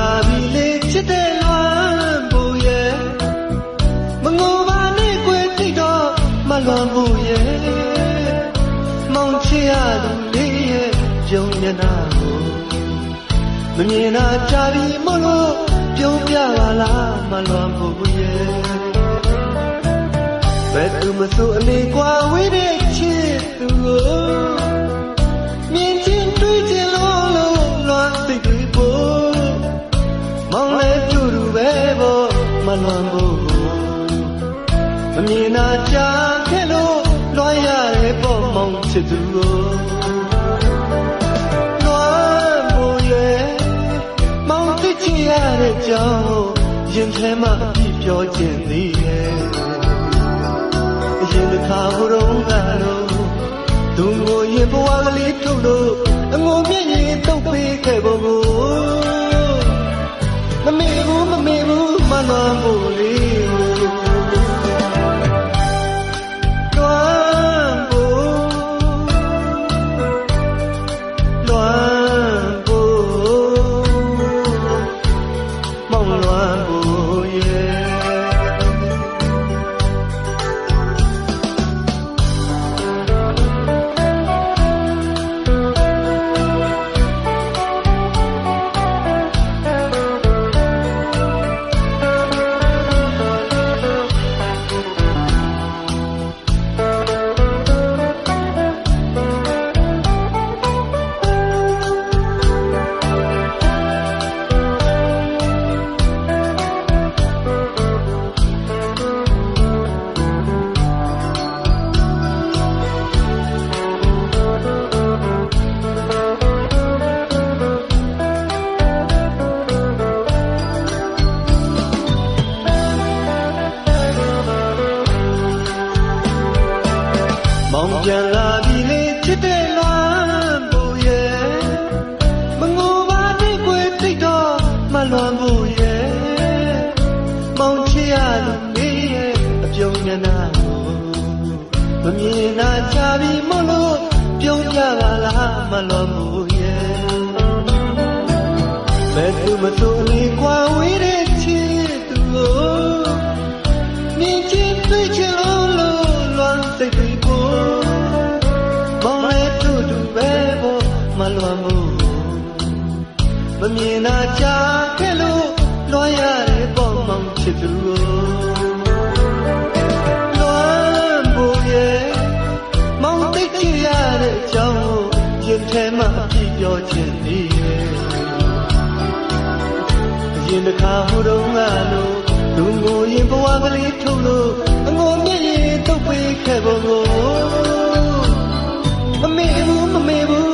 la bile chite loan buye Mango bani kwe tito malwan buye Mong chia du liye pyong nyana ho Mnyena chabi molo pyong pya wala malwan buye Betu masu ane kwa wede chit tu Mien chin tui chin lo lo loan tik tui po Mong le tu du bebo malwan bu Mnyena cha ke lo loan ya re po mong chit tu Loan bu ye Mong tik chi ya re chao Yin the ma pi pyo chin di ye Yin the ka hu rong ga lo Dungo yin po wa li tu lo Ngo mien yin tau pe ke bo bo Ma me bu ma loan bu li Loan bu Mong loan bu ye Mongပြန်လာပြီလေချစ်တဲ့လွမ်းဖို့ရဲ့မငိုပါနဲ့ကိုယ်တိတ်တော့မလွမ်းဖို့ရဲ့မောင်ချစ်ရလို့နေရဲ့အပြုံးညနာမမြင်နာချပြီမလို့ပြုံးပြပါလားမလွမ်းဖို့ရဲ့ဘယ်သူမဆိုလေကွာဝေးတဲ့ချစ်သူကိုမြင်ချင်းတွေ့ချင်လို့လွမ်းစိတ်တွေမလွန်မှုမမြင်နာချခဲ့လို့လွှမ်းရတဲ့ပေါ်မောင်ချစ်သူလွှမ်းဖို့ရဲ့မောင်သိချင်ရတဲ့အကြောင်းရင်ထဲမှာပြပြောချင်သေးရဲ့ရင်တစ်ခါဟိုတုန်းကလို့လူငိုရင်ဘဝကလေးထုတ်လို့အငိုမျက်ရည်တုပ်ပေးခဲ့ပုံကိုမမေ့ဘူး